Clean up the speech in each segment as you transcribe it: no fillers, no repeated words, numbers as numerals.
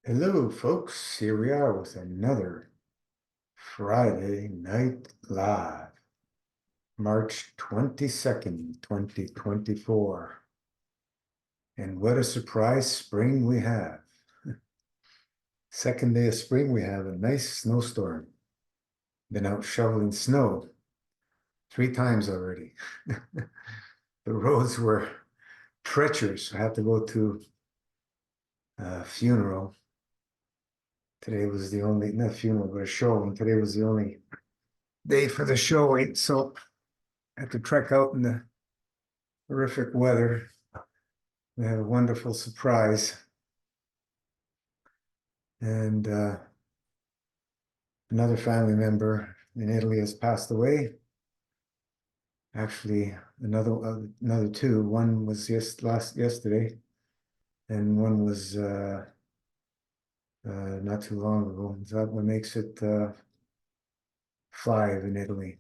Hello, folks. Here we are with another Friday Night Live, March 22nd, 2024. And what a surprise spring we have. Second day of spring, we have a nice snowstorm. Been out shoveling snow 3 times already. The roads were treacherous. I had to go to a funeral. Today was the only, not funeral, but a showing. Today was the only day for the showing. So I had to trek out in the horrific weather. We had a wonderful surprise. And another family member in Italy has passed away. Actually, another two. One was yesterday, and one was not too long ago. So that what makes it five in Italy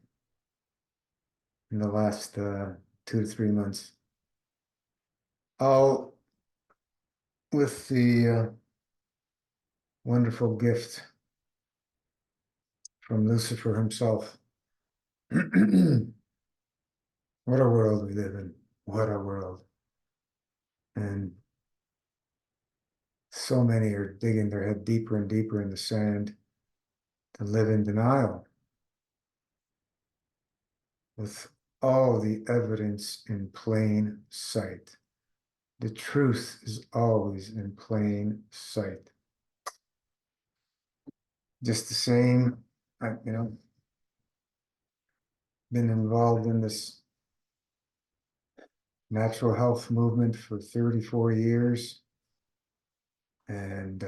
in the last 2 to 3 months. All with the wonderful gift from Lucifer himself. What a world we live in. What a world. And so many are digging their head deeper and deeper in the sand to live in denial with all the evidence in plain sight. The truth is always in plain sight. Just the same, been involved in this natural health movement for 34 years. And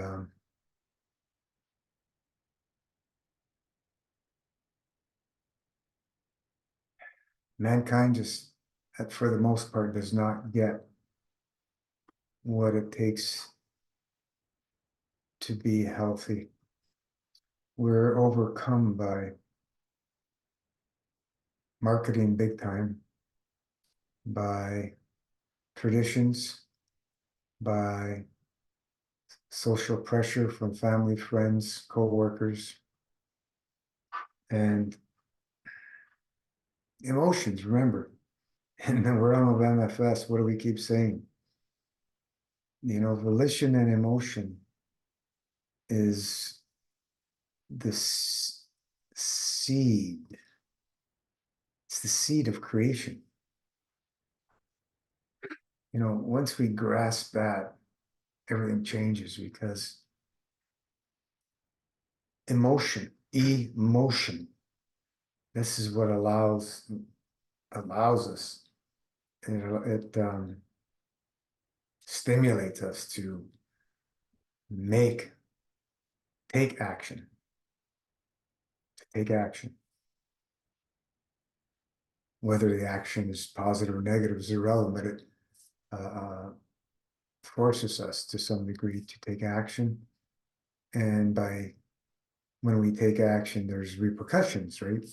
mankind just, for the most part, does not get what it takes to be healthy. We're overcome by marketing big time, by traditions, by social pressure from family, friends, co-workers, and emotions. Remember, in the realm of MFS, what do we keep saying? Volition and emotion is the seed. It's the seed of creation. Once we grasp that, everything changes because emotion, this is what allows us. It stimulates us to take action. Whether the action is positive or negative is irrelevant, but it forces us to some degree to take action. And when we take action, there's repercussions, right?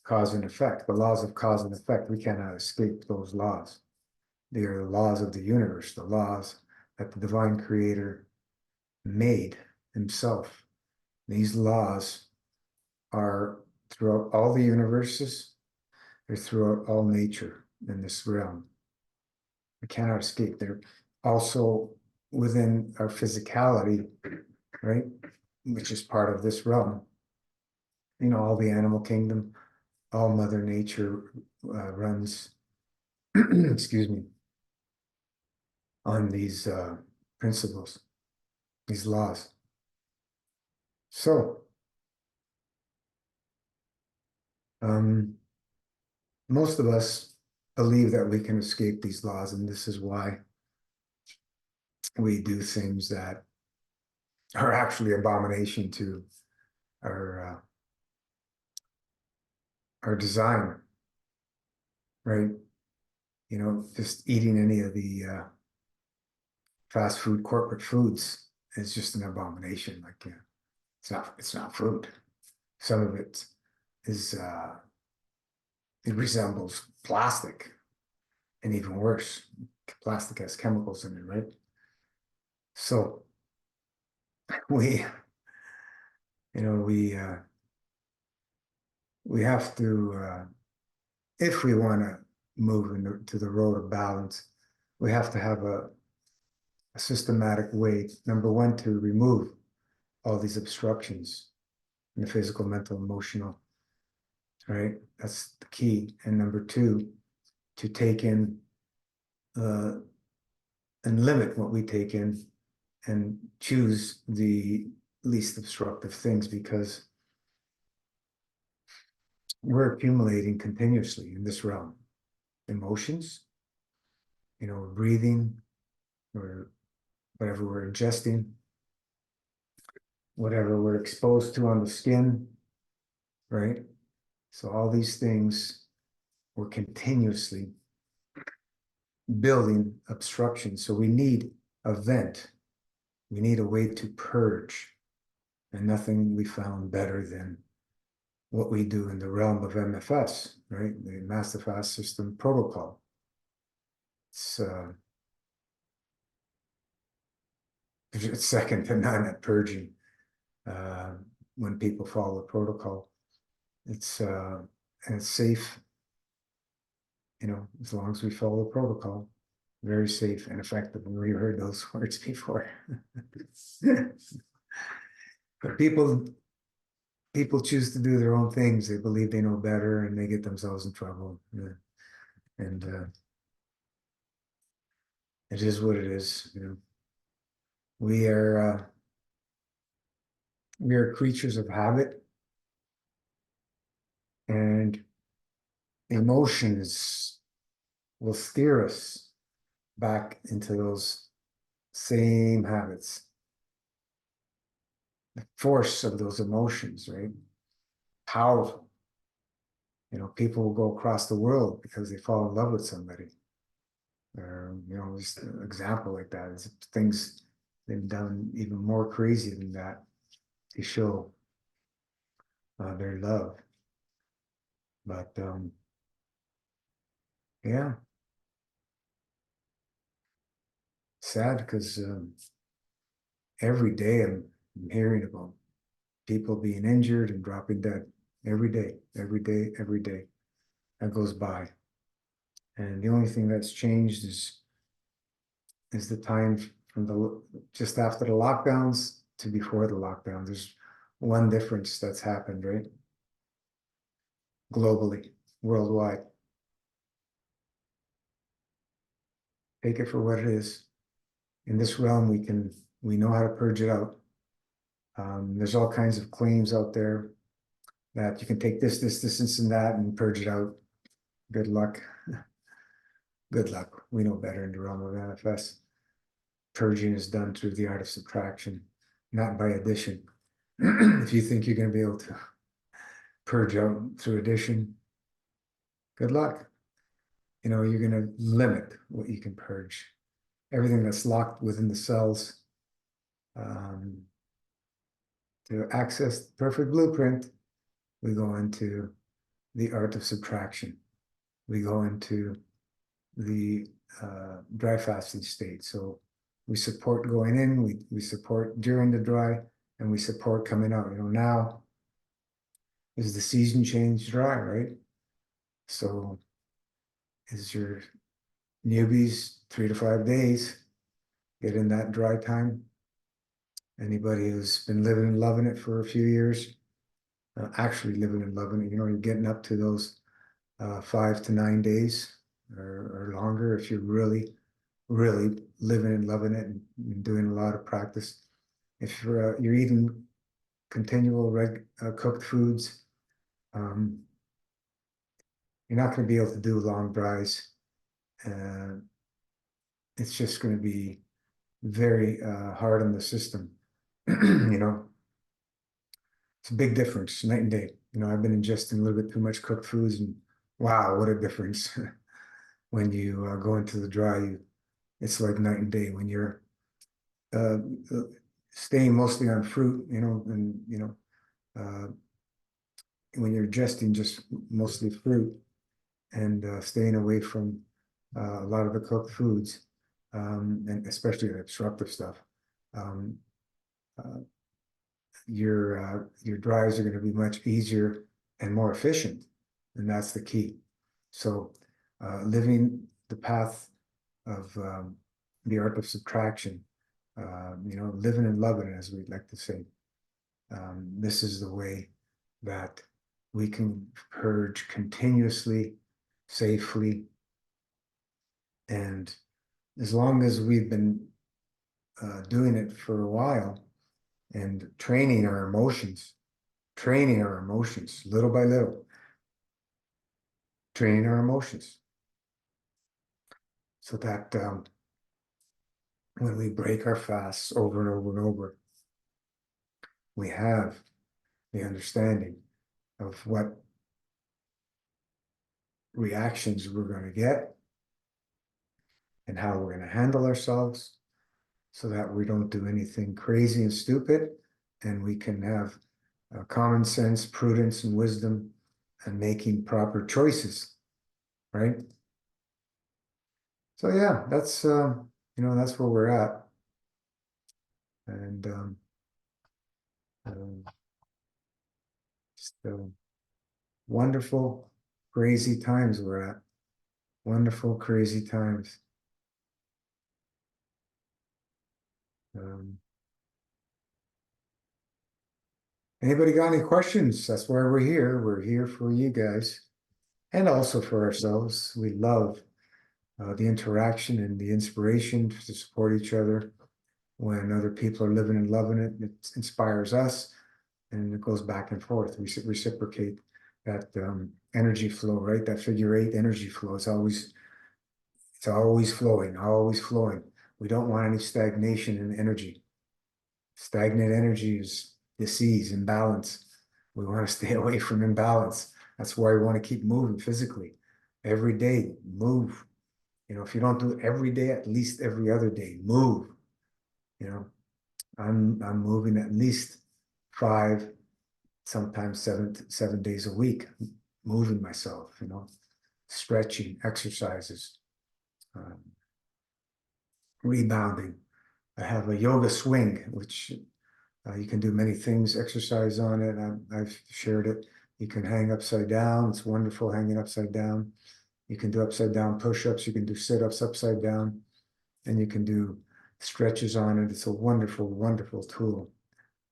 Cause and effect. The laws of cause and effect, we cannot escape those laws. They are the laws of the universe, the laws that the divine creator made himself. These laws are throughout all the universes, they're throughout all nature in this realm. We cannot escape. They're also within our physicality, right? Which is part of this realm. All the animal kingdom, all Mother Nature runs, excuse me, on these principles, these laws. So, most of us believe that we can escape these laws, and this is why we do things that are actually abomination to our design, right? Just eating any of the fast food corporate foods is just an abomination. Like, it's not food. Some of it is it resembles plastic, and even worse, plastic has chemicals in it, right? So we, you know, we have to, if we want to move to the road of balance, we have to have a systematic way, number one, to remove all these obstructions in the physical, mental, emotional, right? That's the key. And number two, to take in and limit what we take in and choose the least obstructive things, because we're accumulating continuously in this realm. Emotions, you know, breathing, or whatever we're ingesting, whatever we're exposed to on the skin, right? So all these things, we're continuously building obstruction. So we need a vent. We need a way to purge. And nothing we found better than what we do in the realm of MFS, right? The Master Fast System Protocol. It's second to none at purging when people follow the protocol. It's and it's safe, you know, as long as we follow the protocol. Very safe and effective. We heard those words before. But people choose to do their own things. They believe they know better, and they get themselves in trouble. And it is what it is. You know, we are creatures of habit, and emotions will steer us back into those same habits. The force of those emotions, right? Powerful. You know, people will go across the world because they fall in love with somebody. Or, you know, just an example like that is things they've done even more crazy than that to show their love. But yeah, sad because every day I'm hearing about people being injured and dropping dead every day, every day, every day that goes by. And the only thing that's changed is the time from the just after the lockdowns to before the lockdown. There's one difference that's happened, right? Globally, worldwide. Take it for what it is. In this realm, we know how to purge it out. There's all kinds of claims out there that you can take this, and that and purge it out. Good luck. Good luck. We know better in the realm of manifest. Purging is done through the art of subtraction, not by addition. If you think you're going to be able to purge out through addition, good luck. You know, you're going to limit what you can purge. Everything that's locked within the cells. To access the perfect blueprint, we go into the art of subtraction. We go into the dry fasting state. So we support going in, we support during the dry, and we support coming out. You know, now is the season change dry, right? So is your newbies 3 to 5 days, get in that dry time. Anybody who's been living and loving it for a few years, actually living and loving it, you know, you're getting up to those 5 to 9 days or longer if you're really, really living and loving it and doing a lot of practice. If you're eating continual cooked foods, you're not going to be able to do long dries. It's just going to be very hard on the system. You know, it's a big difference, night and day. You know, I've been ingesting a little bit too much cooked foods, and wow, what a difference. When you go into the dry, it's like night and day. When you're uh, staying mostly on fruit, you know, and you know, when you're ingesting just mostly fruit and staying away from a lot of the cooked foods, and especially the obstructive stuff, your drives are going to be much easier and more efficient, and that's the key. So, living the path of the art of subtraction, living and loving, as we'd like to say. This is the way that we can purge continuously, safely, and as long as we've been doing it for a while and training our emotions little by little, training our emotions so that when we break our fasts over and over and over, we have the understanding of what reactions we're going to get and how we're going to handle ourselves so that we don't do anything crazy and stupid, and we can have common sense, prudence, and wisdom and making proper choices, right? So yeah, that's where we're at, and um, just wonderful, crazy times we're at. Wonderful, crazy times. Um, Anybody got any questions? That's why we're here. We're here for you guys and also for ourselves. We love the interaction and the inspiration to support each other. When other people are living and loving it, it inspires us and it goes back and forth. We reciprocate that energy flow, right? That figure eight energy flow. It's always flowing, always flowing. We don't want any stagnation in energy. Stagnant energy is disease, imbalance. We want to stay away from imbalance. That's why we want to keep moving physically. Every day, move. If you don't do it every day, at least every other day, move. You know, I'm moving at least 5, sometimes 7 days a week, moving myself, stretching, exercises, um, rebounding. I have a yoga swing, which you can do many things, exercise on it. I've shared it. You can hang upside down. It's wonderful hanging upside down. You can do upside down push-ups. You can do sit-ups upside down, and you can do stretches on it. It's a wonderful, wonderful tool.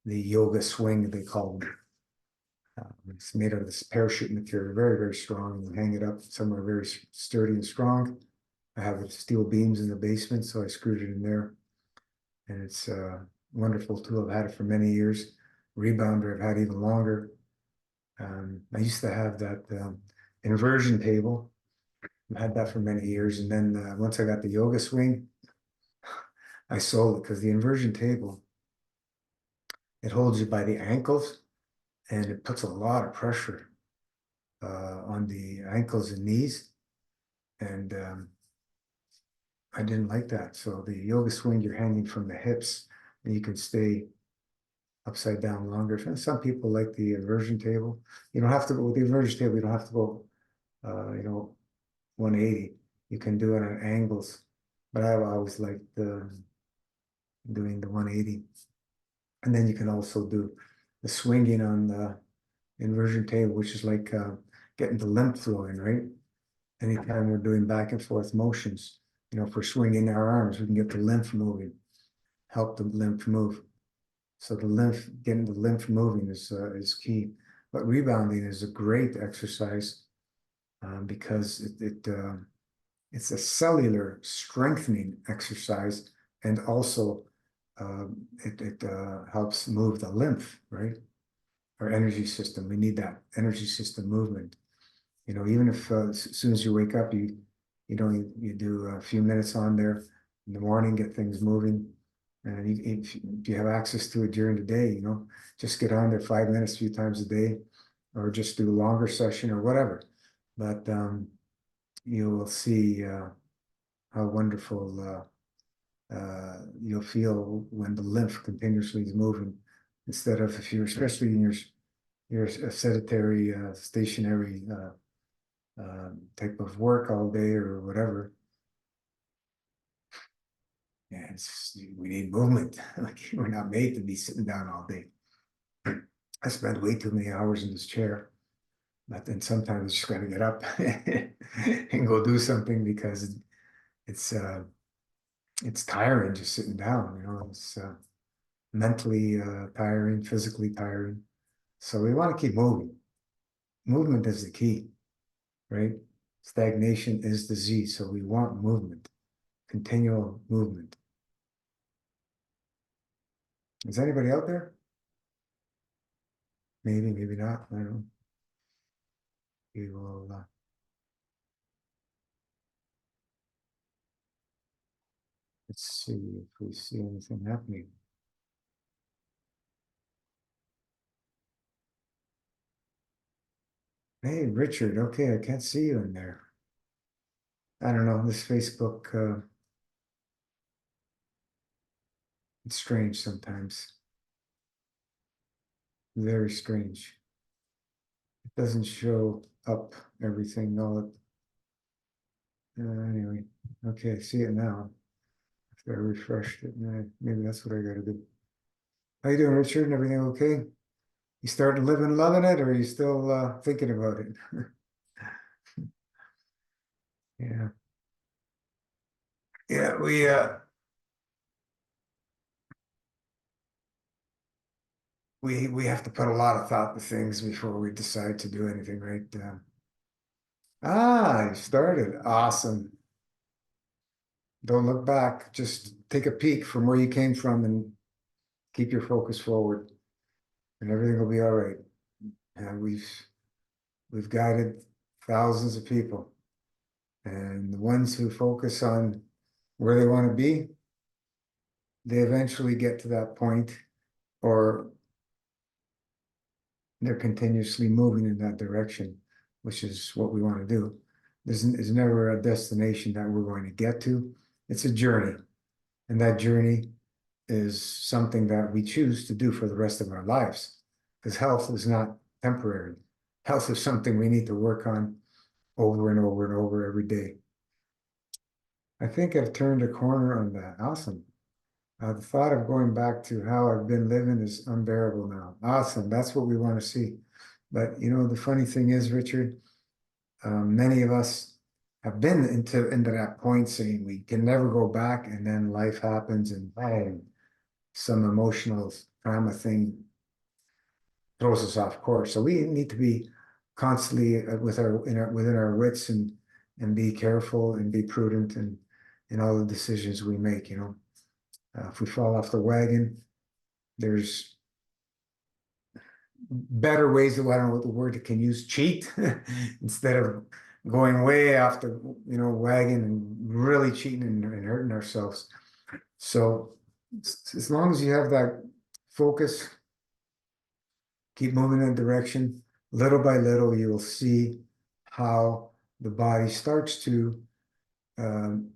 The yoga swing, they call it. It's made out of this parachute material, very, very strong. You hang it up somewhere very sturdy and strong. I have steel beams in the basement, so I screwed it in there. And it's a wonderful tool. I've had it for many years. Rebounder, I've had even longer. I used to have that inversion table. I've had that for many years. And then once I got the yoga swing, I sold it because the inversion table, it holds you by the ankles and it puts a lot of pressure on the ankles and knees. And I didn't like that. So the yoga swing, you're hanging from the hips and you can stay upside down longer. And some people like the inversion table. You don't have to go with the inversion table. You don't have to go, 180. You can do it at angles, but I've always liked doing the 180. And then you can also do the swinging on the inversion table, which is like getting the lymph flowing, right? Anytime we're doing back and forth motions, if we're swinging our arms, we can get the lymph moving, help the lymph move. So getting the lymph moving is key. But rebounding is a great exercise because it's a cellular strengthening exercise, and also it helps move the lymph, right? Our energy system. We need that energy system movement. Even if as soon as you wake up, you do a few minutes on there in the morning, get things moving. And if you have access to it during the day, just get on there 5 minutes a few times a day, or just do a longer session or whatever. But you will see how wonderful you'll feel when the lymph continuously is moving, instead of if you're especially in your sedentary, stationary type of work all day or whatever. Yeah, we need movement. Like we're not made to be sitting down all day. I spend way too many hours in this chair. But then sometimes I just gotta get up and go do something because it's uh it's tiring just sitting down, it's mentally tiring, physically tiring. So we want to keep moving. Movement is the key, right? Stagnation is disease. So we want movement, continual movement. Is anybody out there? Maybe, maybe not. I don't know. We will let's see if we see anything happening. Hey, Richard. Okay, I can't see you in there. I don't know. This Facebook, it's strange sometimes. Very strange. It doesn't show up everything all anyway. Okay, see it now. After I refreshed it, maybe that's what I gotta do. How you doing, Richard? Everything okay? You starting living, loving it, or are you still thinking about it? Yeah. Yeah, we have to put a lot of thought to things before we decide to do anything, right? You started. Awesome. Don't look back. Just take a peek from where you came from and keep your focus forward, and everything will be all right. And we've guided thousands of people, and the ones who focus on where they want to be, they eventually get to that point, or they're continuously moving in that direction, which is what we want to do. There's never a destination that we're going to get to. It's a journey, and that journey is something that we choose to do for the rest of our lives, because health is not temporary. Health is something we need to work on over and over and over every day. I think I've turned a corner on that. Awesome. The thought of going back to how I've been living is unbearable now. Awesome. That's what we want to see. But the funny thing is, Richard, many of us have been into that point saying we can never go back, and then life happens and bang, some emotional trauma thing throws us off course. So we need to be constantly within our wits, and be careful and be prudent in all the decisions we make. If we fall off the wagon, there's better ways I don't know what the word it can use, cheat, instead of going way off the wagon and really cheating and hurting ourselves. So as long as you have that focus, keep moving in that direction, little by little, you will see how the body starts to um,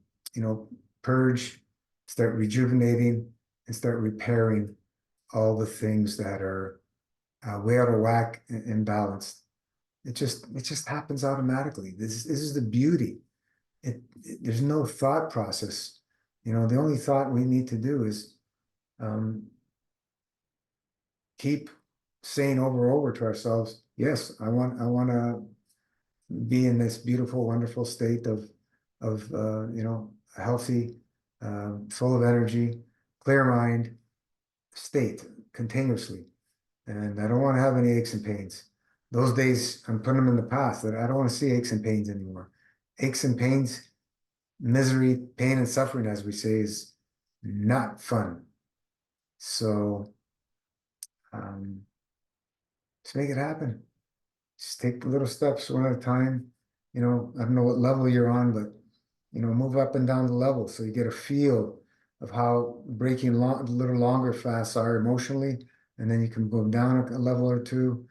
purge, start rejuvenating, and start repairing all the things that are way out of whack and imbalanced. It just happens automatically. This is the beauty. There's no thought process. The only thought we need to do is um, keep saying over and over to ourselves, yes, I want to be in this beautiful, wonderful state of a healthy, full of energy, clear mind state continuously. And I don't want to have any aches and pains. Those days, I'm putting them in the past. That I don't want to see aches and pains anymore. Aches and pains, misery, pain, and suffering, as we say, is not fun. So let's make it happen. Just take the little steps one at a time. I don't know what level you're on, but move up and down the level so you get a feel of how breaking a little longer fasts are emotionally, and then you can go down a level or two,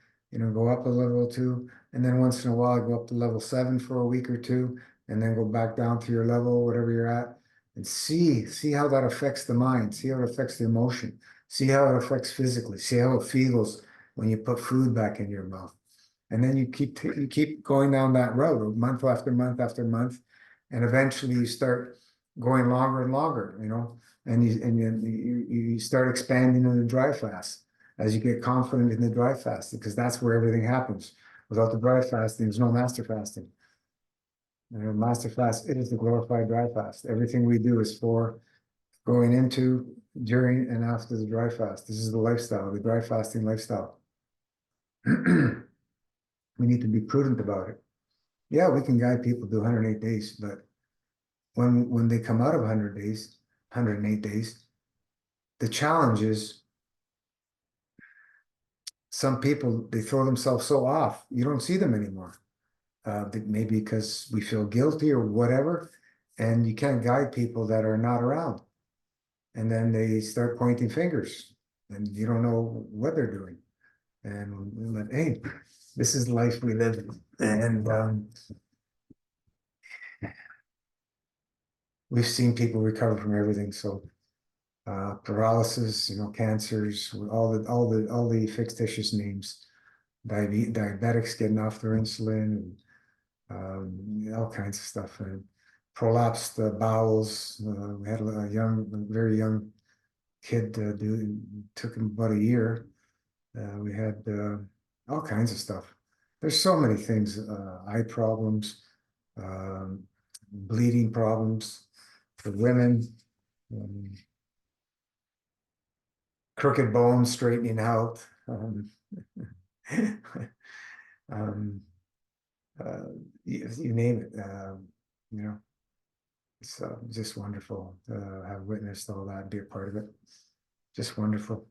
go up a level or two, and then once in a while go up to level 7 for a week or two, and then go back down to your level, whatever you're at, and see how that affects the mind, see how it affects the emotion, see how it affects physically, see how it feels when you put food back in your mouth. And then you keep going down that road month after month after month, and eventually you start going longer and longer, and you start expanding in the dry fast, as you get confident in the dry fasting, because that's where everything happens. Without the dry fasting, there's no master fasting. Master fast, it is the glorified dry fast. Everything we do is for going into, during, and after the dry fast. This is the lifestyle, the dry fasting lifestyle. We need to be prudent about it. Yeah, we can guide people to 108 days, but when they come out of 100 days, 108 days, the challenge is some people, they throw themselves so off, you don't see them anymore. Maybe because we feel guilty or whatever, and you can't guide people that are not around. And then they start pointing fingers, and you don't know what they're doing. And hey, this is the life we live, and we've seen people recover from everything. So paralysis, cancers, all the fictitious names, diabetics getting off their insulin, and all kinds of stuff. And prolapsed bowels. We had very young kid took him about a year. We had all kinds of stuff. There's so many things, eye problems, um, bleeding problems for women, um, crooked bones straightening out, um, you name it. You know, it's just wonderful to have witnessed all that and be a part of it. Just wonderful.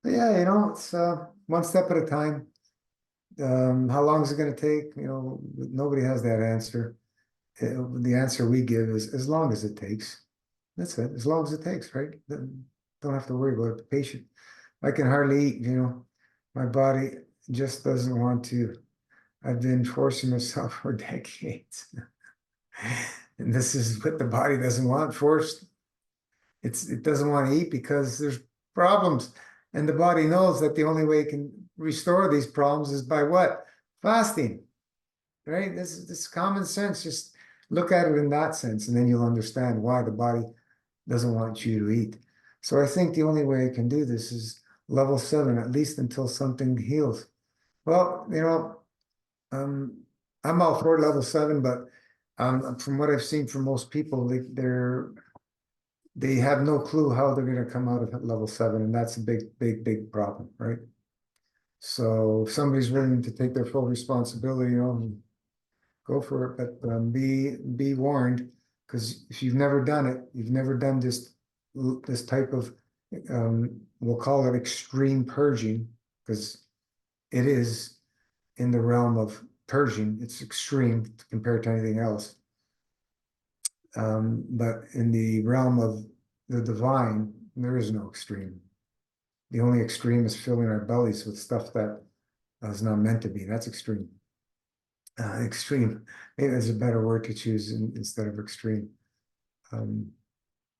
But yeah, it's one step at a time. How long is it going to take? Nobody has that answer. The answer we give is as long as it takes. That's it. As long as it takes, right? Don't have to worry about it. The patient. I can hardly eat, my body just doesn't want to. I've been forcing myself for decades. And this is what the body doesn't want, forced. It doesn't want to eat because there's problems. And the body knows that the only way it can restore these problems is by what? Fasting. Right? This is common sense. Just look at it in that sense, and then you'll understand why the body doesn't want you to eat. So I think the only way I can do this is level 7, at least until something heals. Well, I'm all for level 7, but from what I've seen from most people, they have no clue how they're going to come out of level 7, and that's a big, big, big problem, right? So if somebody's willing to take their full responsibility, go for it, but be warned, because if you've never done it, you've never done this type of we'll call it extreme purging, because it is in the realm of purging. It's extreme compared to anything else. But in the realm of the divine, there is no extreme. The only extreme is filling our bellies with stuff that is not meant to be. That's extreme. Extreme, maybe there's a better word to choose instead of extreme.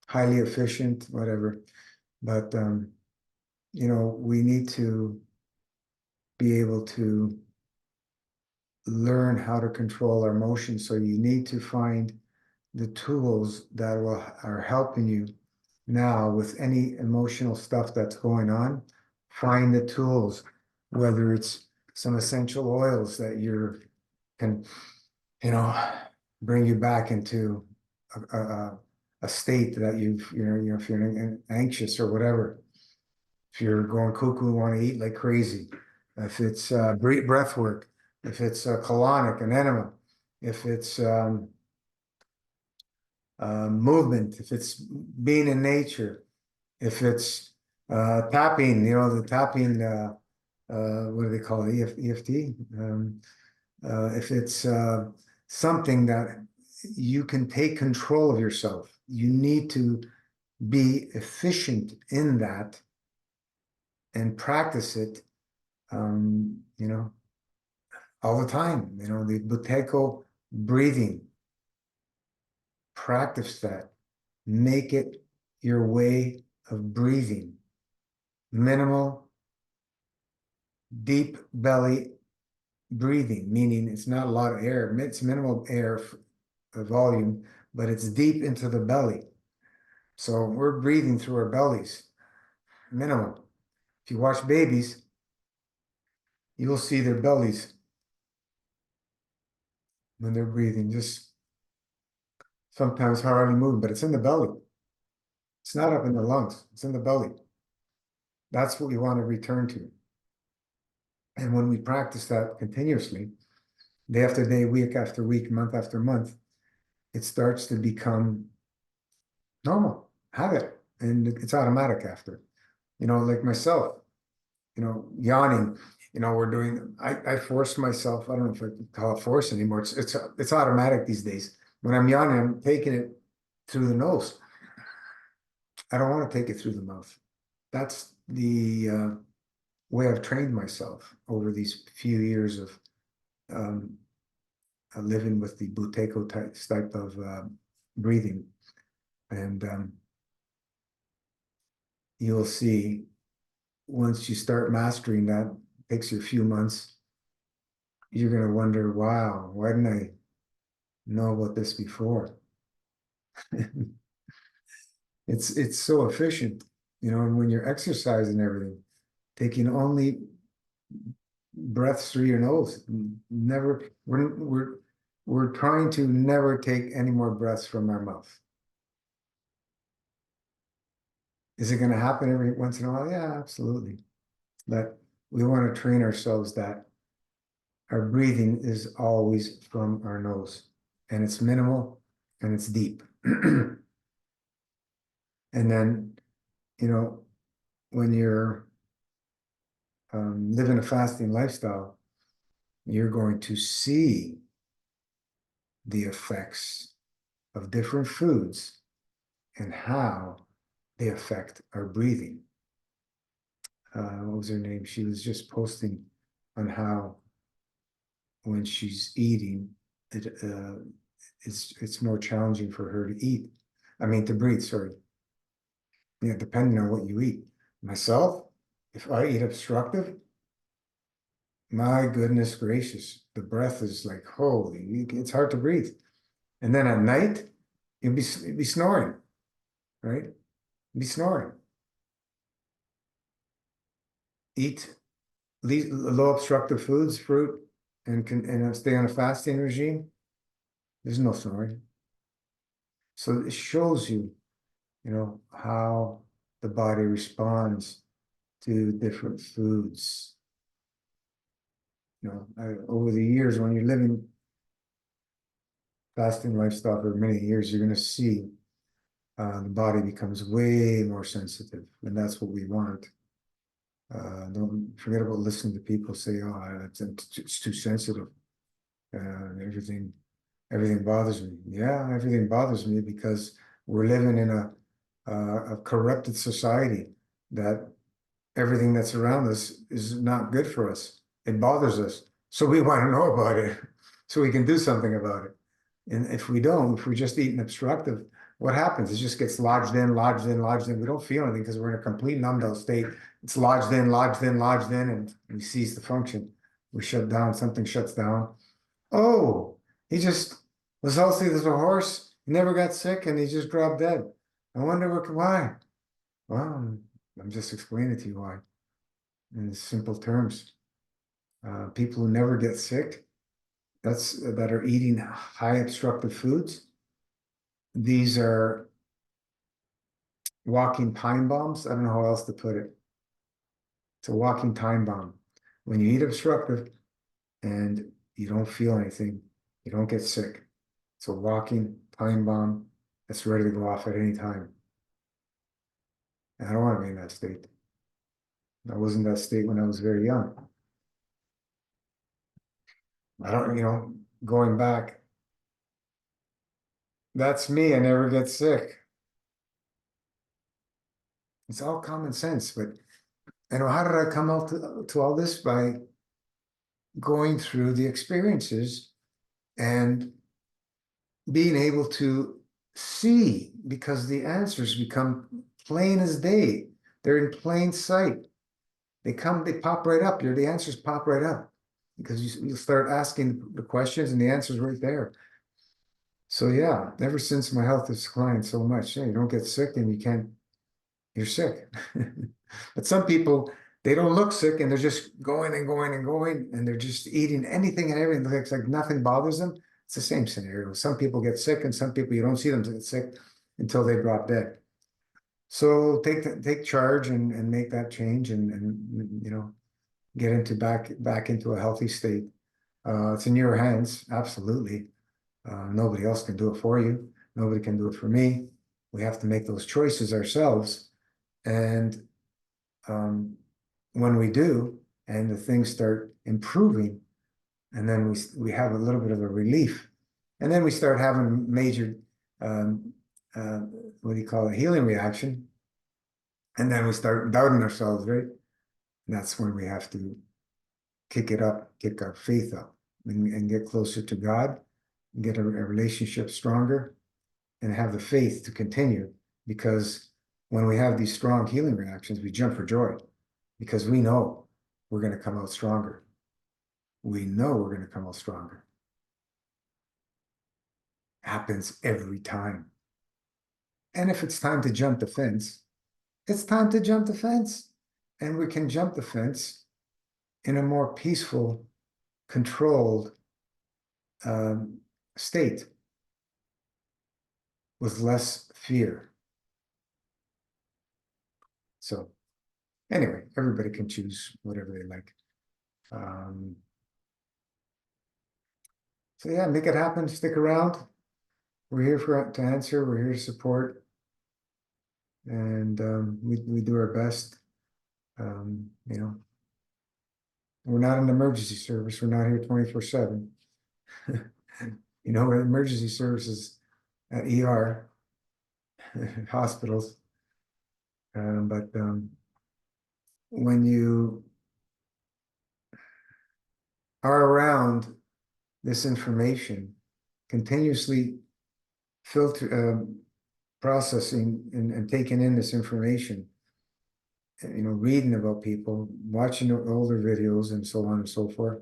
Highly efficient, whatever. But we need to be able to learn how to control our emotions. So you need to find the tools that are helping you now with any emotional stuff that's going on. Find the tools, whether it's some essential oils that can bring you back into a state that if you're anxious or whatever, if you're going cuckoo, want to eat like crazy, if it's breath work, if it's colonic, an enema, if it's movement, if it's being in nature, if it's tapping, the tapping, what do they call it, EFT? If it's something that you can take control of yourself, you need to be efficient in that and practice it, all the time. The Buteyko breathing, practice that. Make it your way of breathing. Minimal, deep belly breathing, meaning it's not a lot of air. It's minimal air volume, but it's deep into the belly. So we're breathing through our bellies. minimal. If you watch babies, you will see their bellies when they're breathing, just sometimes hardly moving, but it's in the belly. It's not up in the lungs, it's in the belly. That's what we want to return to. And when we practice that continuously, day after day, week after week, month after month, it starts to become normal, habit, and it's automatic after. Like myself, yawning, I force myself. I don't know if I can call it force anymore. It's automatic these days. When I'm yawning, I'm taking it through the nose. I don't want to take it through the mouth. That's the way I've trained myself over these few years of um, living with the Buteyko type of breathing. And you'll see once you start mastering that, it takes you a few months, you're going to wonder, wow, why didn't I know about this before? It's so efficient, and when you're exercising everything, taking only breaths through your nose, never, we're trying to never take any more breaths from our mouth. Is it going to happen every once in a while? Yeah, absolutely. But we want to train ourselves that our breathing is always from our nose, and it's minimal and it's deep. And then, when you're living a fasting lifestyle, you're going to see the effects of different foods and how they affect our breathing. What was her name? She was just posting on how when she's eating, it's more challenging for her to eat. I mean, to breathe, sorry. Depending on what you eat. Myself, if I eat obstructive, my goodness gracious, the breath is like, holy, it's hard to breathe. And then at night, you'll be snoring, right? Be snoring. Eat low obstructive foods, fruit, and stay on a fasting regime. There's no snoring. So it shows you, how the body responds to different foods. Over the years, when you're living fasting lifestyle for many years, you're going to see the body becomes way more sensitive, and that's what we want. Don't forget about listening to people say, "Oh, it's too sensitive. Everything bothers me." Yeah, everything bothers me because we're living in a corrupted society that everything that's around us is not good for us. It bothers us. So we want to know about it so we can do something about it. And if we don't, if we're just eating obstructive, what happens? It just gets lodged in, lodged in, lodged in. We don't feel anything because we're in a complete numbed out state. It's lodged in, lodged in, lodged in, and we cease to function. We shut down, something shuts down. Oh, he just was healthy as a horse. He never got sick and he just dropped dead. I wonder why. Well, I'm just explaining to you why in simple terms. People who never get sick, that are eating high obstructive foods. These are walking time bombs. I don't know how else to put it. It's a walking time bomb. When you eat obstructive and you don't feel anything, you don't get sick. It's a walking time bomb that's ready to go off at any time. And I don't want to be in that state. I was in that state when I was very young. I don't, going back, that's me. I never get sick. It's all common sense, but how did I come out to all this? By going through the experiences and being able to see, because the answers become plain as day. They're in plain sight. They pop right up. The answers pop right up because you start asking the questions and the answer's right there. So yeah, ever since my health has declined so much, you don't get sick and you're sick. But some people, they don't look sick and they're just going and going and going and they're just eating anything and everything. Looks like nothing bothers them. It's the same scenario. Some people get sick and some people you don't see them get sick until they drop dead. So take charge and make that change and get into back into a healthy state. It's in your hands, absolutely. Nobody else can do it for you. Nobody can do it for me. We have to make those choices ourselves. And when we do, and the things start improving, and then we have a little bit of a relief, and then we start having major um, uh, what do you call it, healing reaction, and then we start doubting ourselves, right? And that's when we have to kick it up, kick our faith up, and get closer to God, and get a relationship stronger, and have the faith to continue. Because when we have these strong healing reactions, we jump for joy because we know we're going to come out stronger. We know we're going to come out stronger. Happens every time. And if it's time to jump the fence, it's time to jump the fence. And we can jump the fence in a more peaceful, controlled state with less fear. So anyway, everybody can choose whatever they like. So yeah, make it happen. Stick around. We're here to answer. We're here to support, and we do our best. You know, we're not an emergency service. We're not here 24/7. You know, we're emergency services at ER, hospitals. But when you are around this information, continuously processing and taking in this information, reading about people, watching older videos and so on and so forth,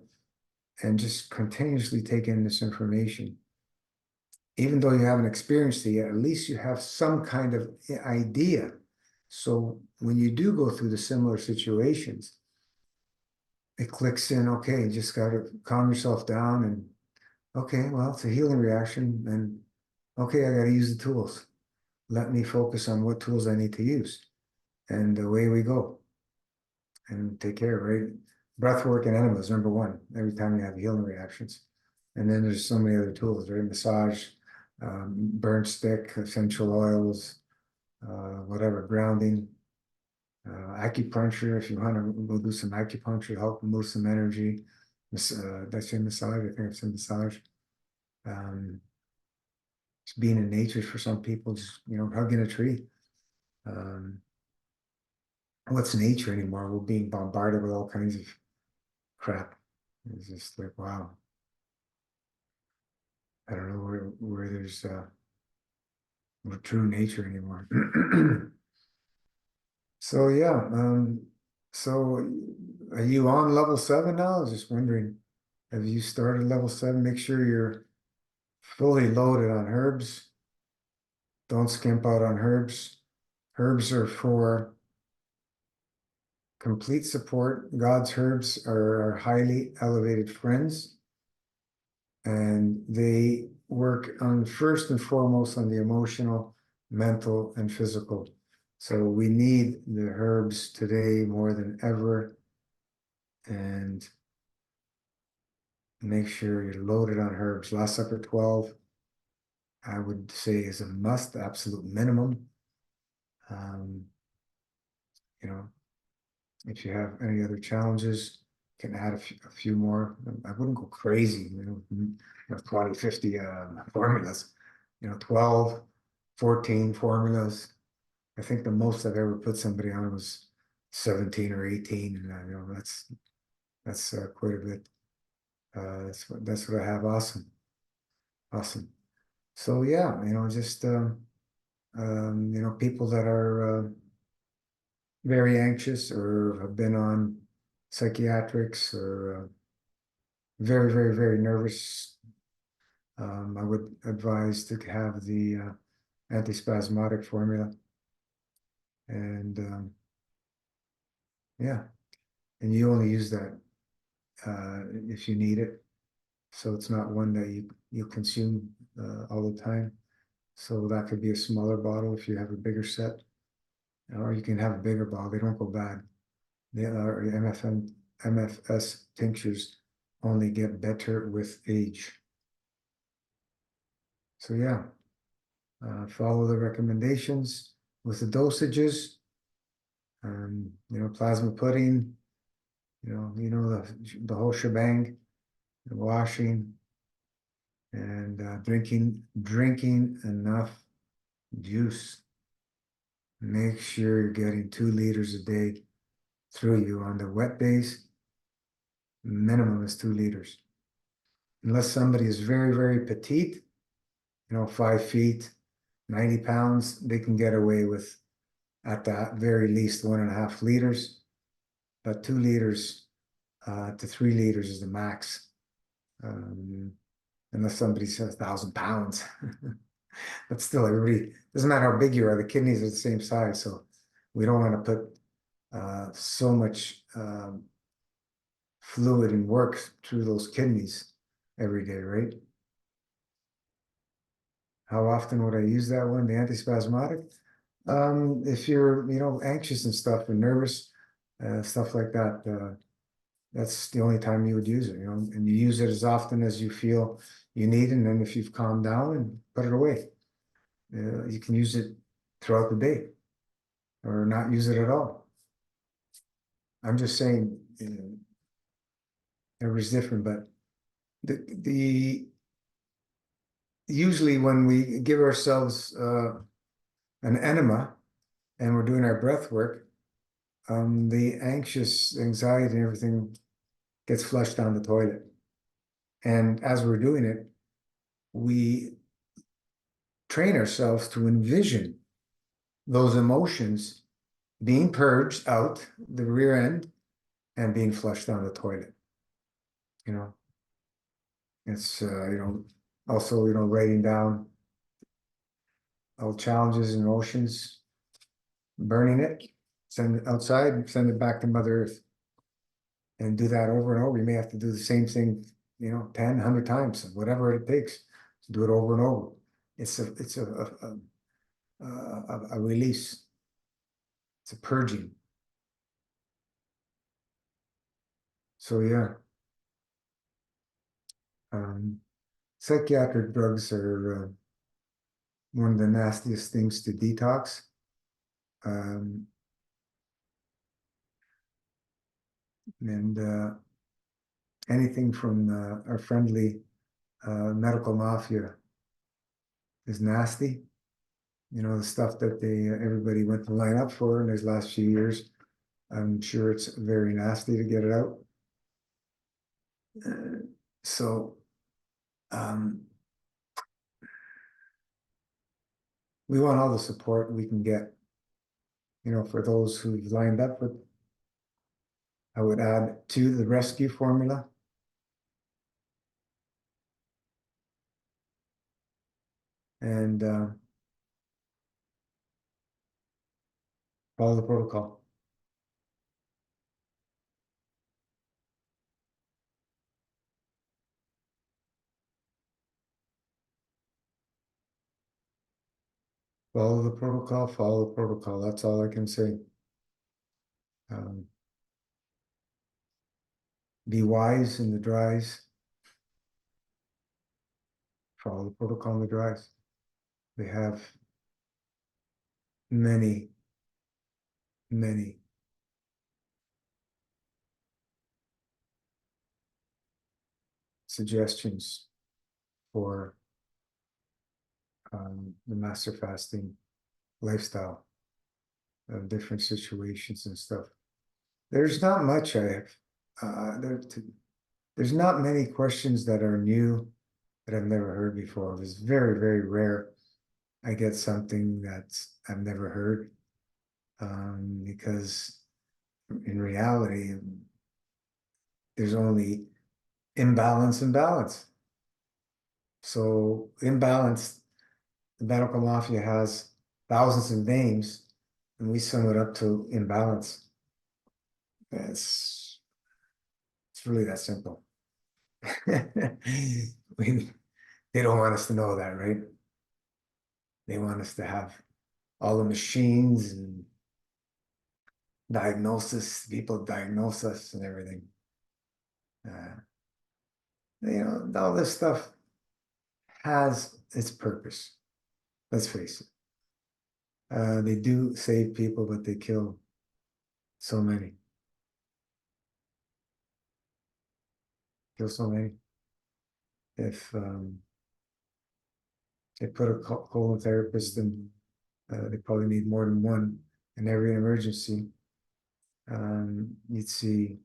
and just continuously taking in this information. Even though you haven't experienced it yet, at least you have some kind of idea. So when you do go through the similar situations, it clicks in, okay, you just got to calm yourself down and, okay, well, it's a healing reaction and, okay, I got to use the tools. Let me focus on what tools I need to use. And away we go. And take care, right? Breath work and enemas, number one, every time you have healing reactions. And then there's so many other tools, right? Massage, burn stick, essential oils, whatever, grounding, acupuncture. If you want to go do some acupuncture, help move some energy. That's your massage. I think it's a massage. Just being in nature for some people, just hugging a tree. What's nature anymore? We're being bombarded with all kinds of crap. It's just like, wow. I don't know where there's true nature anymore. So yeah, so are you on level 7 now? I was just wondering, have you started level 7? Make sure you're fully loaded on herbs. Don't skimp out on herbs. Herbs are for complete support. God's herbs are our highly elevated friends, and they work on first and foremost on the emotional, mental, and physical. So we need the herbs today more than ever, and make sure you're loaded on herbs. Last Supper 12, I would say, is a must, absolute minimum. Um, you know, if you have any other challenges, can add a few more. I wouldn't go crazy, 20, 50 formulas, 12, 14 formulas. I think the most I've ever put somebody on was 17 or 18, and that's quite a bit. That's what I have. Awesome, awesome. So yeah, just people that are very anxious or have been on psychiatrics or very, very, very nervous, I would advise to have the antispasmodic formula. And Yeah, and you only use that if you need it. So it's not one that you consume all the time. So that could be a smaller bottle if you have a bigger set, or you can have a bigger bottle. They don't go bad. The MFS tinctures only get better with age. So yeah, follow the recommendations with the dosages. Plasma pudding. The whole shebang. The washing and drinking enough juice. Make sure you're getting 2 liters a day through you on the wet days. Minimum is 2 liters. Unless somebody is very, very petite, 5 feet, 90 pounds, they can get away with at the very least 1.5 liters. But 2 liters to 3 liters is the max. Unless somebody says 1,000 pounds. But still, everybody, doesn't matter how big you are, the kidneys are the same size. So we don't want to put so much fluid and work through those kidneys every day, right? How often would I use that one, the antispasmodic? If you're, anxious and stuff and nervous, stuff like that, that's the only time you would use it, and you use it as often as you feel you need, and then if you've calmed down, and put it away. You can use it throughout the day or not use it at all. I'm just saying, everybody's different, but the usually when we give ourselves an enema and we're doing our breath work, the anxiety and everything gets flushed down the toilet. And as we're doing it, we train ourselves to envision those emotions being purged out the rear end and being flushed down the toilet. It's also writing down all challenges and emotions, burning it, send it outside, send it back to Mother Earth, and do that over and over. You may have to do the same thing, 10, 100 times, whatever it takes to do it over and over. It's a release. It's a purging. So yeah, psychiatric drugs are one of the nastiest things to detox. And anything from our friendly medical mafia is nasty. The stuff that everybody went to line up for in these last few years. I'm sure it's very nasty to get it out. So we want all the support we can get, for those who've lined up with. I would add to the rescue formula. And follow the protocol. Follow the protocol, follow the protocol. That's all I can say. Be wise in the dries. Follow the protocol in the dries. They have many, many suggestions for the master fasting lifestyle of different situations and stuff. There's not much there's not many questions that are new that I've never heard before. It's very, very rare I get something that I've never heard, because in reality, there's only imbalance and balance. So imbalance, the medical mafia has thousands of names, and we sum it up to imbalance. It's really that simple. We, they don't want us to know that, right? They want us to have all the machines and diagnosis, people diagnose us and everything. Uh, all this stuff has its purpose. Let's face it. They do save people, but they kill so many. Kill so many. If they put a colon therapist in, they probably need more than one in every emergency. You'd see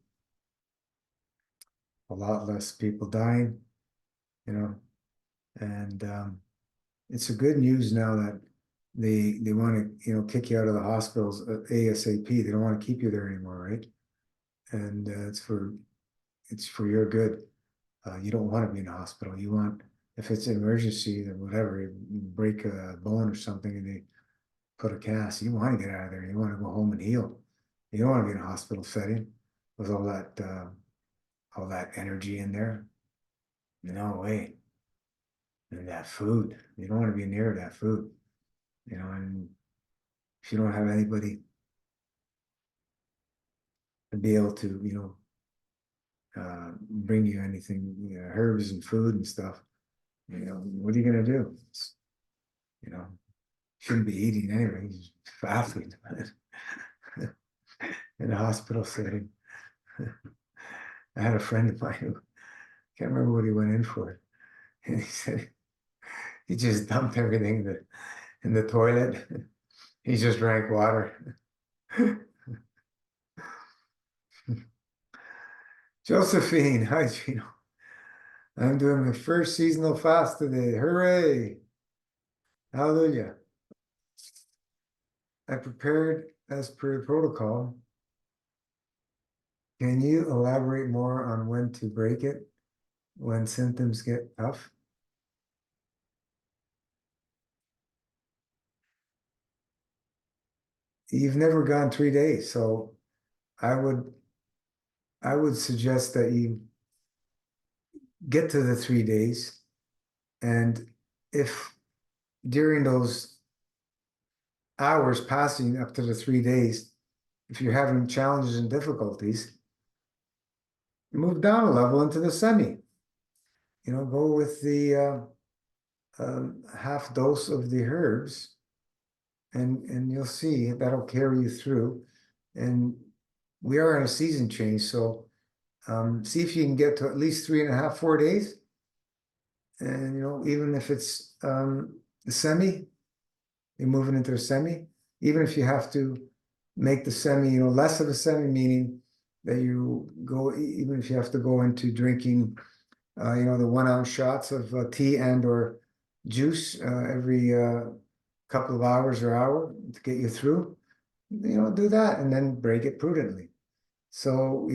a lot less people dying, and it's a good news now that they want to, kick you out of the hospitals ASAP. They don't want to keep you there anymore, right? And it's for your good. You don't want to be in the hospital. You want, if it's an emergency or whatever, you break a bone or something and they put a cast, you want to get out of there. You want to go home and heal. You don't want to be in a hospital setting with all that energy in there. No way. And that food, you don't want to be near that food, and if you don't have anybody to be able to, bring you anything, herbs and food and stuff, what are you gonna do? You know, shouldn't be eating anyway, fasting in a hospital setting. I had a friend of mine who can't remember what he went in for, and he said he just dumped everything in the toilet. He just drank water. Josephine, hi Gino. I'm doing my first seasonal fast today. Hooray! Hallelujah. I prepared as per protocol. Can you elaborate more on when to break it when symptoms get tough? You've never gone 3 days, so I would I would suggest that you get to the 3 days, and if during those hours passing up to the 3 days, if you're having challenges and difficulties, move down a level into the semi. Go with the half dose of the herbs, and you'll see that'll carry you through. And we are in a season change, so see if you can get to at least 3.5, 4 days. And even if it's the semi, you're moving into a semi. Even if you have to make the semi, less of a semi, meaning that you go, even if you have to go into drinking, the 1 ounce shots of tea and or juice every couple of hours or hour to get you through, do that and then break it prudently. So,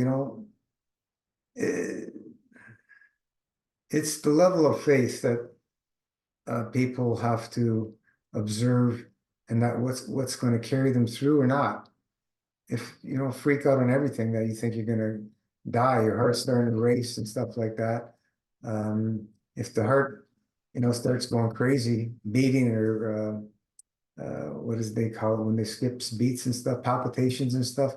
it's the level of faith that people have to observe, and that what's going to carry them through or not. If you don't freak out on everything that you think you're going to die, your heart's starting to race and stuff like that. If the heart, starts going crazy, beating, or what does they call it when they skips beats and stuff, palpitations and stuff,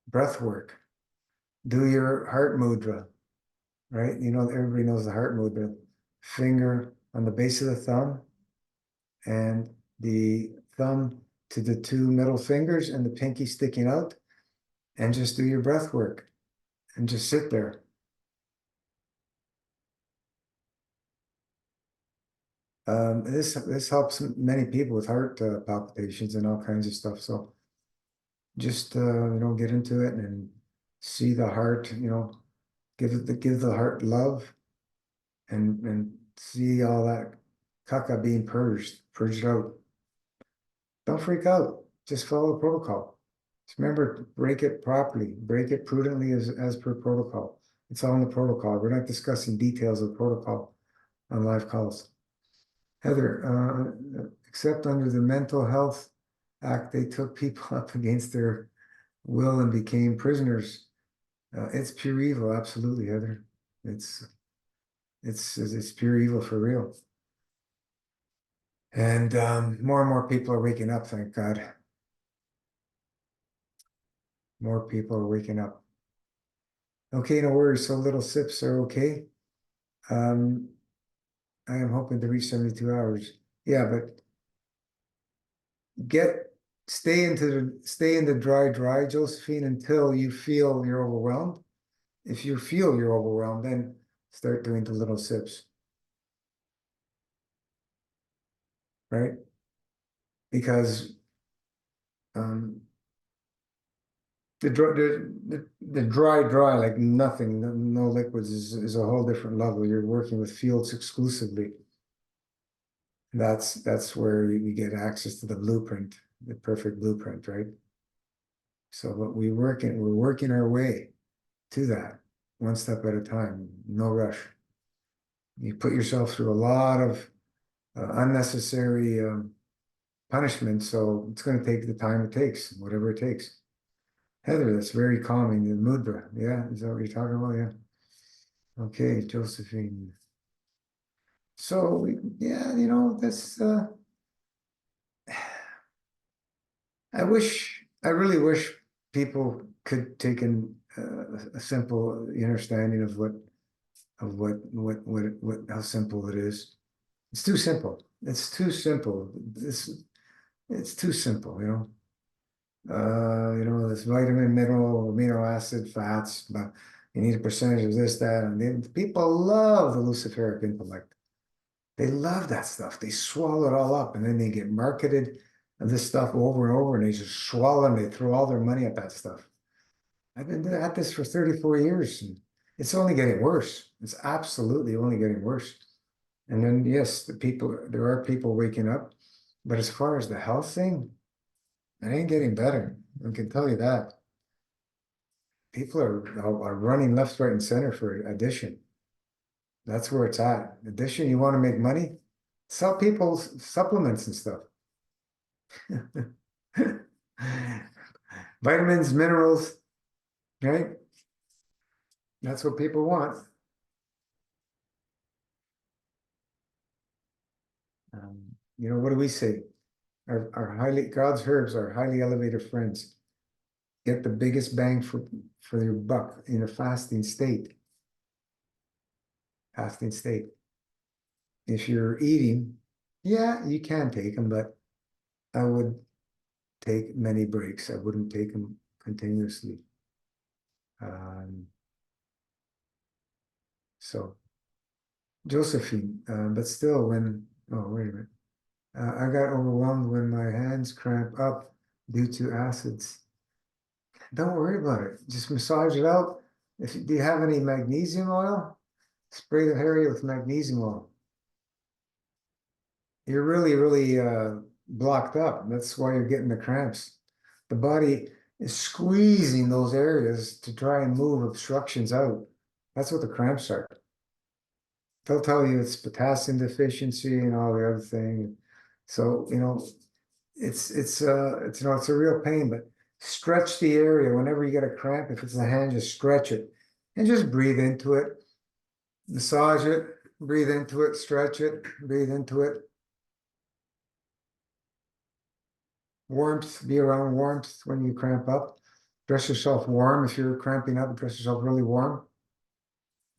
breath work, do your heart mudra, right? Everybody knows the heart mudra. Finger on the base of the thumb and the thumb to the two middle fingers and the pinky sticking out, and just do your breath work and just sit there. This helps many people with heart palpitations and all kinds of stuff. So just get into it and see the heart. Give the heart love, and see all that caca being purged out. Don't freak out. Just follow the protocol. Just remember, break it properly, break it prudently as per protocol. It's all in the protocol. We're not discussing details of protocol on live calls. Heather, except under the mental health act, they took people up against their will and became prisoners. It's pure evil, absolutely, Heather. It's it's pure evil for real. And more and more people are waking up, thank God. More people are waking up. Okay, no worries. So little sips are okay. Um, I am hoping to reach 72 hours. Yeah, but get stay in the dry, Josephine, until you feel you're overwhelmed. If you feel you're overwhelmed, then start doing the little sips, right? Because um, the dry, like nothing, no liquids is a whole different level. You're working with fields exclusively. That's where you get access to the blueprint, the perfect blueprint, right? So what we're working our way to that one step at a time, no rush. You put yourself through a lot of unnecessary punishment, so it's going to take the time it takes, whatever it takes. Heather, that's very calming. The mudra, yeah, is that what you're talking about? Yeah. Okay, Josephine. So yeah, that's I really wish people could take a simple understanding of how simple it is. It's too simple. It's too simple. It's too simple, this vitamin, mineral, amino acid, fats, but you need a percentage of this, that, and people love the Luciferic intellect. They love that stuff. They swallow it all up, and then they get marketed and this stuff over and over, and they just swallow and they throw all their money at that stuff. I've been at this for 34 years, and it's only getting worse. It's absolutely only getting worse. And then, yes, there are people waking up, but as far as the health thing, it ain't getting better. I can tell you that. People are running left, right, and center for addition. That's where it's at. Addition, you want to make money? Sell people supplements and stuff. Vitamins, minerals, right? That's what people want. What do we say? God's herbs are highly elevated friends. Get the biggest bang for your buck in a fasting state. Fasting state. If you're eating, yeah, you can take them, but I would take many breaks. I wouldn't take them continuously. Um, so Josephine, but still, oh, wait a minute. I got overwhelmed when my hands cramp up due to acids. Don't worry about it. Just massage it out. Do you have any magnesium oil? Spray the area with magnesium oil. You're really blocked up. That's why you're getting the cramps. The body is squeezing those areas to try and move obstructions out. That's what the cramps are. They'll tell you it's potassium deficiency and all the other thing. So, it's a real pain, but stretch the area whenever you get a cramp. If it's the hand, just stretch it and just breathe into it, massage it, breathe into it, stretch it, breathe into it. Warmth, be around warmth when you cramp up. Dress yourself warm if you're cramping up, dress yourself really warm.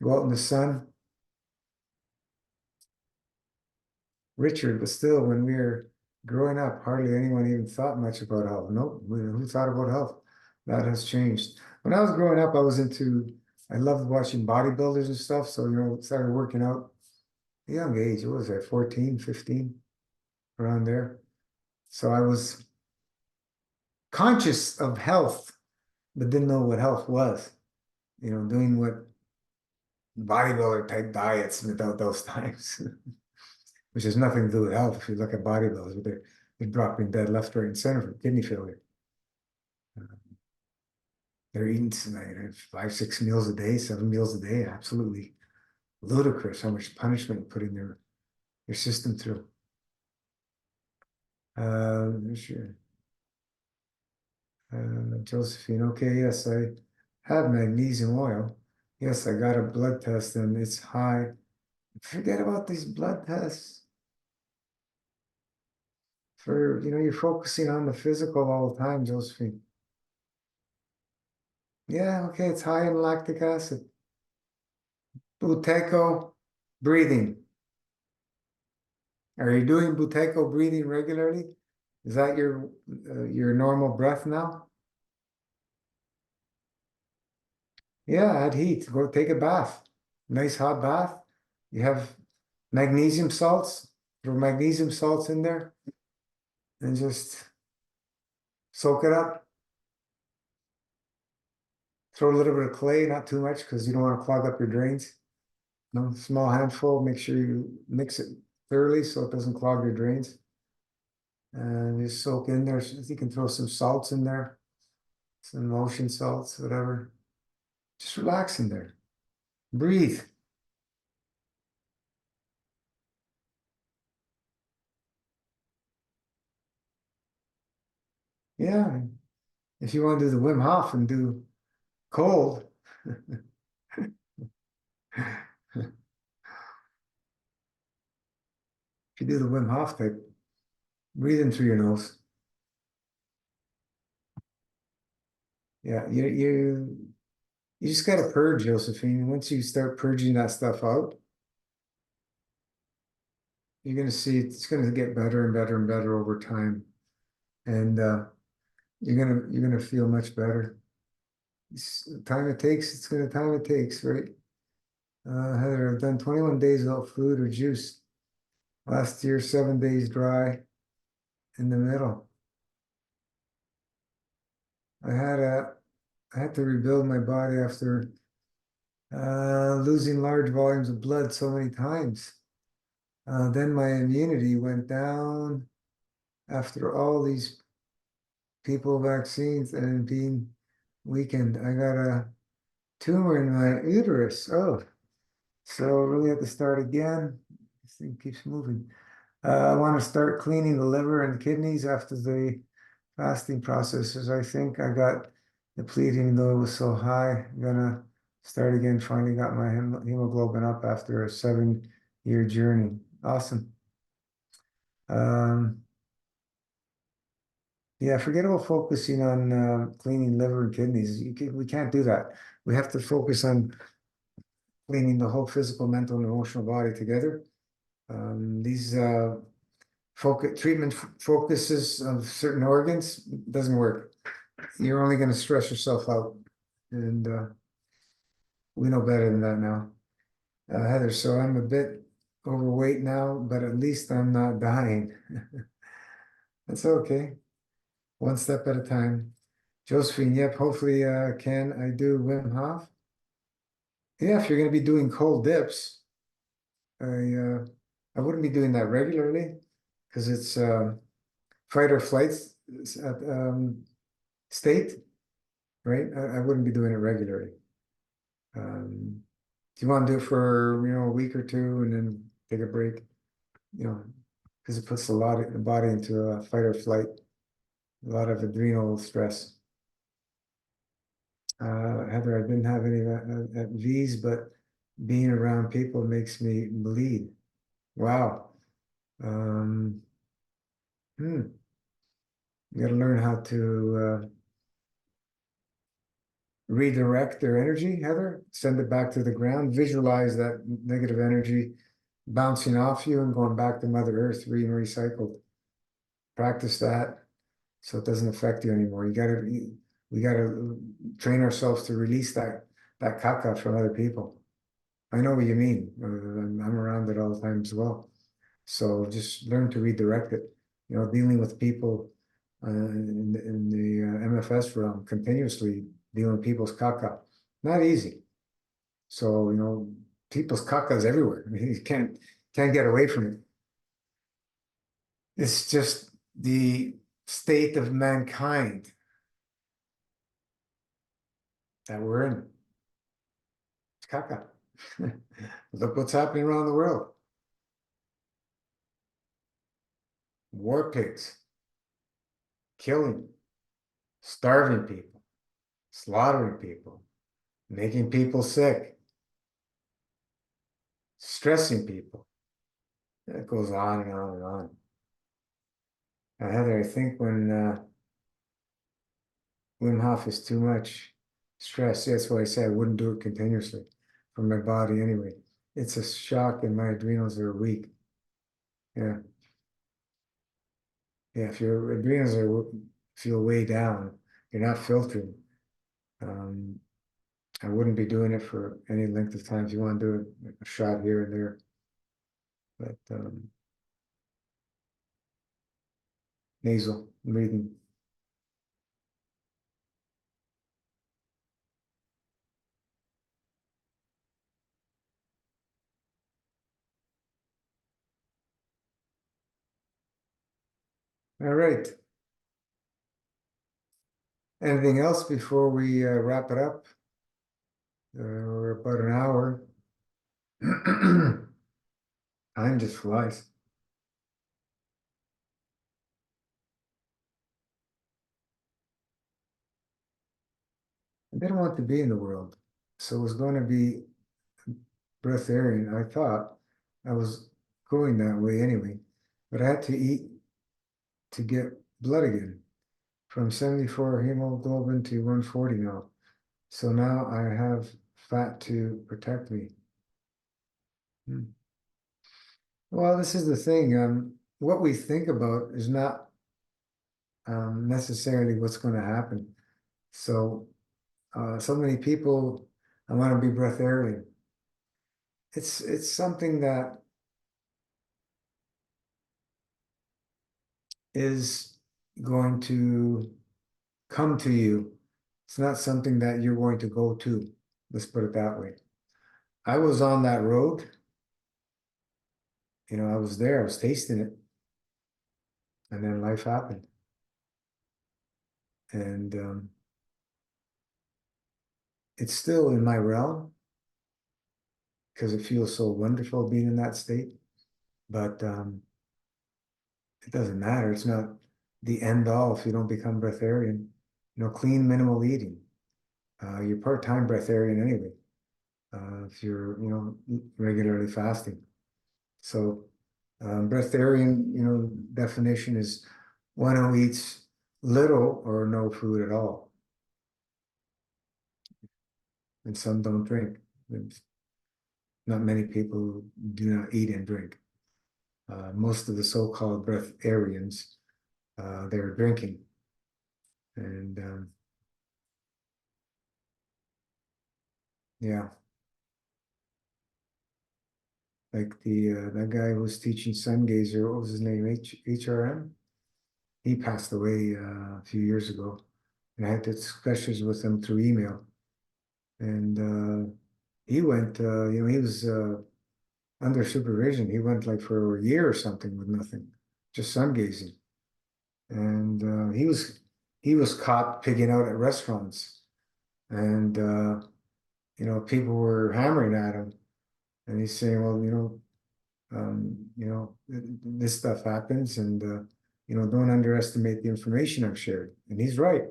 Go out in the sun. Richard, but still, when we were growing up, hardly anyone even thought much about health. Nope, who thought about health? That has changed. When I was growing up, I loved watching bodybuilders and stuff. So, started working out at a young age. What was I, 14, 15, around there. So I was conscious of health, but didn't know what health was. Doing what bodybuilder type diets without those times, which has nothing to do with health. If you look at bodybuilders, they're dropping dead left, right, and center from kidney failure. They're eating 5, 6 meals a day, 7 meals a day. Absolutely ludicrous how much punishment putting their system through. Sure. Josephine, okay, yes, I have magnesium oil. Yes, I got a blood test and it's high. Forget about these blood tests. You're focusing on the physical all the time, Josephine. Yeah, okay, it's high in lactic acid. Buteco breathing. Are you doing Buteco breathing regularly? Is that your normal breath now? Yeah, add heat. Go take a bath. Nice hot bath. You have magnesium salts. Throw magnesium salts in there and just soak it up. Throw a little bit of clay, not too much because you don't want to clog up your drains. No, small handful. Make sure you mix it thoroughly so it doesn't clog your drains. And just soak in there. You can throw some salts in there, some ocean salts, whatever. Just relax in there. Breathe. Yeah. If you want to do the Wim Hof and do cold, if you do the Wim Hof type, breathe in through your nose. Yeah, you just gotta purge, Josephine. Once you start purging that stuff out, you're gonna see it's gonna get better and better and better over time. And you're gonna feel much better. The time it takes, it's gonna time it takes, right? Heather, I've done 21 days without food or juice. Last year, 7 days dry in the middle. I had a I had to rebuild my body after losing large volumes of blood so many times. Then my immunity went down after all these people vaccines and being weakened. I got a tumor in my uterus. Oh, so really have to start again. This thing keeps moving. I want to start cleaning the liver and kidneys after the fasting processes. I think I got depleted though it was so high. I'm gonna start again. Finally got my hemoglobin up after a 7-year journey. Awesome. Um, yeah, forget about focusing on cleaning liver and kidneys. We can't do that. We have to focus on cleaning the whole physical, mental, and emotional body together. These treatment focuses of certain organs doesn't work. You're only going to stress yourself out, and we know better than that now, Heather. So I'm a bit overweight now, but at least I'm not dying. That's okay. One step at a time. Josephine, yep. Hopefully, can I do Wim Hof? Yeah, if you're going to be doing cold dips, I wouldn't be doing that regularly because it's fight or flight state, right? I wouldn't be doing it regularly. If you want to do it for a week or two and then take a break, because it puts a lot of the body into a fight or flight, a lot of adrenal stress. Heather, I didn't have any at V's, but being around people makes me bleed. Wow. Um, you got to learn how to redirect their energy, Heather, send it back to the ground, visualize that negative energy bouncing off you and going back to Mother Earth, being recycled. Practice that so it doesn't affect you anymore. We gotta train ourselves to release that caca from other people. I know what you mean. I'm around it all the time as well. So just learn to redirect it. Dealing with people in the MFS realm, continuously dealing with people's caca, not easy. So people's caca is everywhere. I mean, you can't get away from it. It's just the state of mankind that we're in. It's caca. Look what's happening around the world. War pigs, killing, starving people, slaughtering people, making people sick, stressing people. It goes on and on and on. Now, Heather, I think when Wim Hof is too much stress, that's why I say I wouldn't do it continuously for my body anyway. It's a shock and my adrenals are weak. Yeah. Yeah, if your adrenals feel way down, you're not filtering. Um, I wouldn't be doing it for any length of time. If you want to do it, a shot here and there, but nasal breathing. All right. Anything else before we wrap it up? We're about an hour. Time just flies. I didn't want to be in the world, so it was going to be breatharian. I thought I was going that way anyway, but I had to eat to get blood again from 74 hemoglobin to 140 now. So now I have fat to protect me. Hmm. Well, this is the thing. What we think about is not necessarily what's going to happen. So, so many people, I want to be breatharian. It's something that is going to come to you. It's not something that you're going to go to. Let's put it that way. I was on that road, I was there, I was tasting it, and then life happened. And it's still in my realm because it feels so wonderful being in that state. But it doesn't matter. It's not the end all if you don't become breatharian. Clean minimal eating. You're part-time breatharian anyway. If you're, regularly fasting. So breatharian, definition is one who eats little or no food at all. And some don't drink. There's not many people who do not eat and drink. Most of the so-called breatharians, they're drinking. And yeah, like that guy who was teaching sun gazer, what was his name? HRM? He passed away a few years ago. And I had discussions with him through email. And he went, he was under supervision. He went like for a year or something with nothing, just sun gazing. And he was caught pigging out at restaurants. And people were hammering at him. And he's saying, well, this stuff happens, and don't underestimate the information I've shared. And he's right.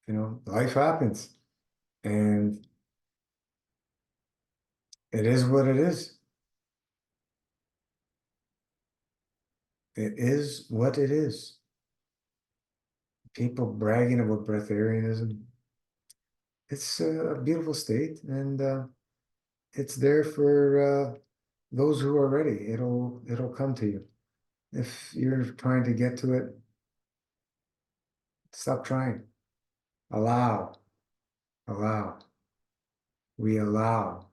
Life happens, and it is what it is. It is what it is. People bragging about breatharianism. It's a beautiful state, and it's there for those who are ready. It'll come to you. If you're trying to get to it, stop trying. Allow, allow. We allow.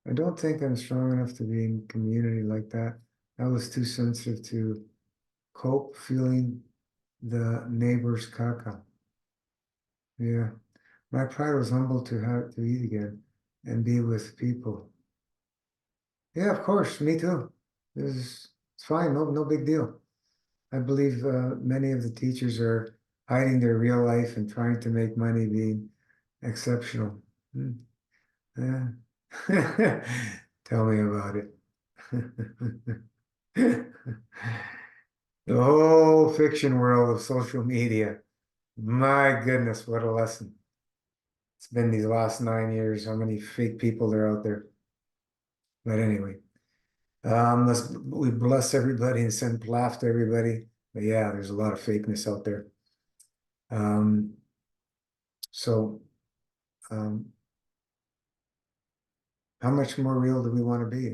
I don't think I'm strong enough to be in community like that. I was too sensitive to cope feeling the neighbor's caca. Yeah. My pride was humbled to have to eat again and be with people. Yeah, of course, me too. It's fine, no big deal. I believe many of the teachers are hiding their real life and trying to make money being exceptional. Hmm. Yeah. Tell me about it. The whole fiction world of social media. My goodness, what a lesson. It's been these last 9 years, how many fake people are out there. But anyway, we bless everybody and send laugh to everybody. But yeah, there's a lot of fakeness out there. Um, so um, how much more real do we want to be?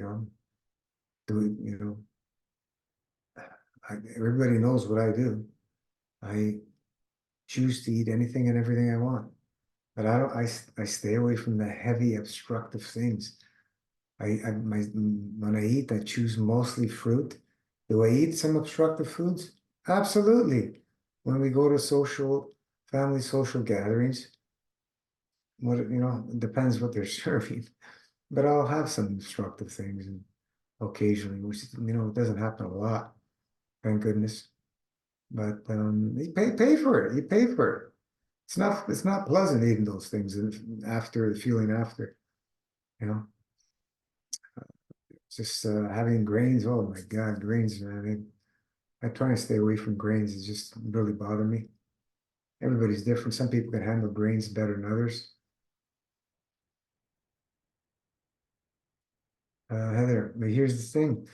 Do we, everybody knows what I do. I choose to eat anything and everything I want. But I don't, I stay away from the heavy obstructive things. When I eat, I choose mostly fruit. Do I eat some obstructive foods? Absolutely. When we go to family social gatherings, it depends what they're serving. But I'll have some obstructive things and occasionally, which, it doesn't happen a lot, thank goodness. But you pay for it. You pay for it. It's not pleasant eating those things after the feeling after, you know. Just having grains. Oh my God, grains, man. I try and stay away from grains. It just really bother me. Everybody's different. Some people can handle grains better than others. Heather, but here's the thing.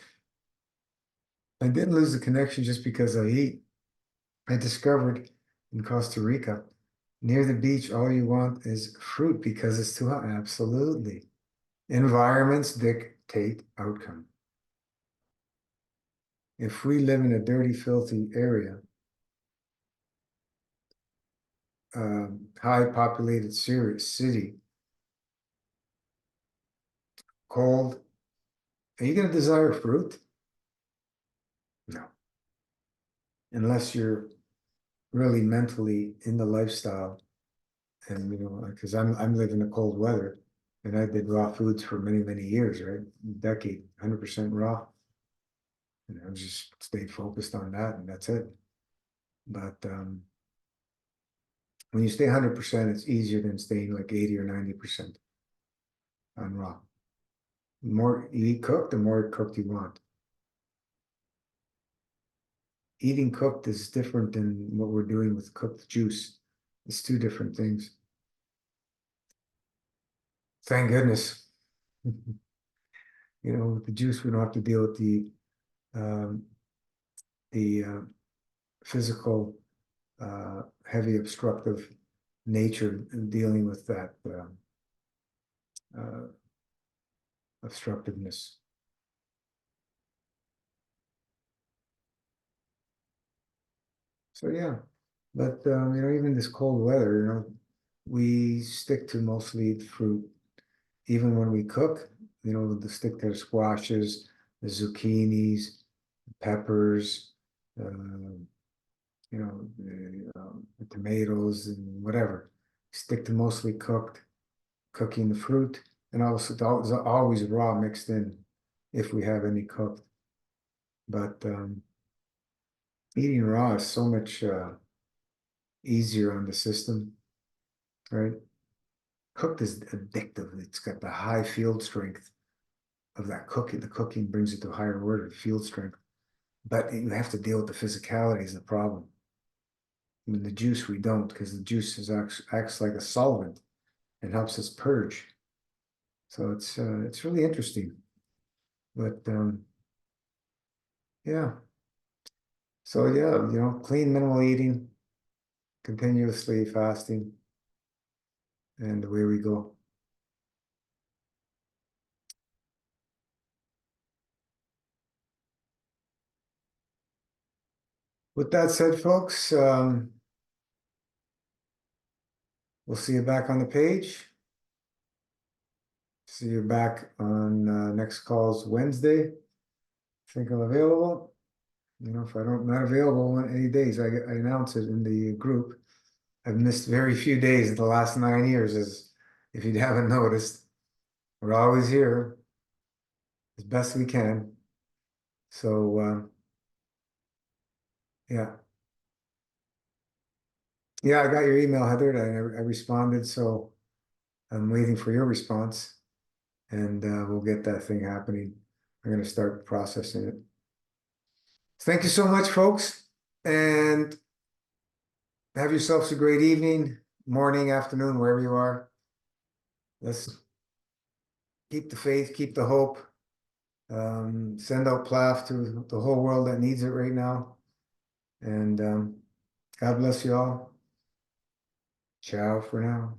I didn't lose the connection just because I eat. I discovered in Costa Rica, near the beach, all you want is fruit because it's too hot. Absolutely. Environments dictate outcome. If we live in a dirty, filthy area, high populated city, cold, are you going to desire fruit? No, unless you're really mentally in the lifestyle. And because I'm living in cold weather, and I did raw foods for many, many years, right? Decade, 100% raw. And I just stayed focused on that, and that's it. But when you stay 100%, it's easier than staying like 80 or 90% on raw. The more you eat cooked, the more cooked you want. Eating cooked is different than what we're doing with cooked juice. It's two different things. Thank goodness. With the juice, we don't have to deal with um, the physical, heavy obstructive nature in dealing with that uh, obstructiveness. So yeah, but even this cold weather, we stick to mostly fruit. Even when we cook, the stick to the squashes, the zucchinis, peppers, uh, the tomatoes and whatever. Stick to mostly cooking the fruit, and also always raw mixed in if we have any cooked. But eating raw is so much easier on the system, right? Cooked is addictive. It's got the high field strength of that cooking. The cooking brings it to a higher order of field strength. But you have to deal with the physicality is the problem. I mean, the juice we don't, because the juice acts like a solvent and helps us purge. So it's really interesting. But yeah. So yeah, clean minimal eating, continuously fasting, and away we go. With that said, folks, we'll see you back on the page. See you back on next calls Wednesday. I think I'm available. If I don't not available on any days, I announce it in the group. I've missed very few days in the last 9 years, as if you haven't noticed. We're always here as best we can. So yeah. Yeah, I got your email, Heather. I responded, so I'm waiting for your response, and we'll get that thing happening. I'm going to start processing it. Thank you so much, folks, and have yourselves a great evening, morning, afternoon, wherever you are. Let's keep the faith, keep the hope. Send out plaf to the whole world that needs it right now. And God bless you all. Ciao for now.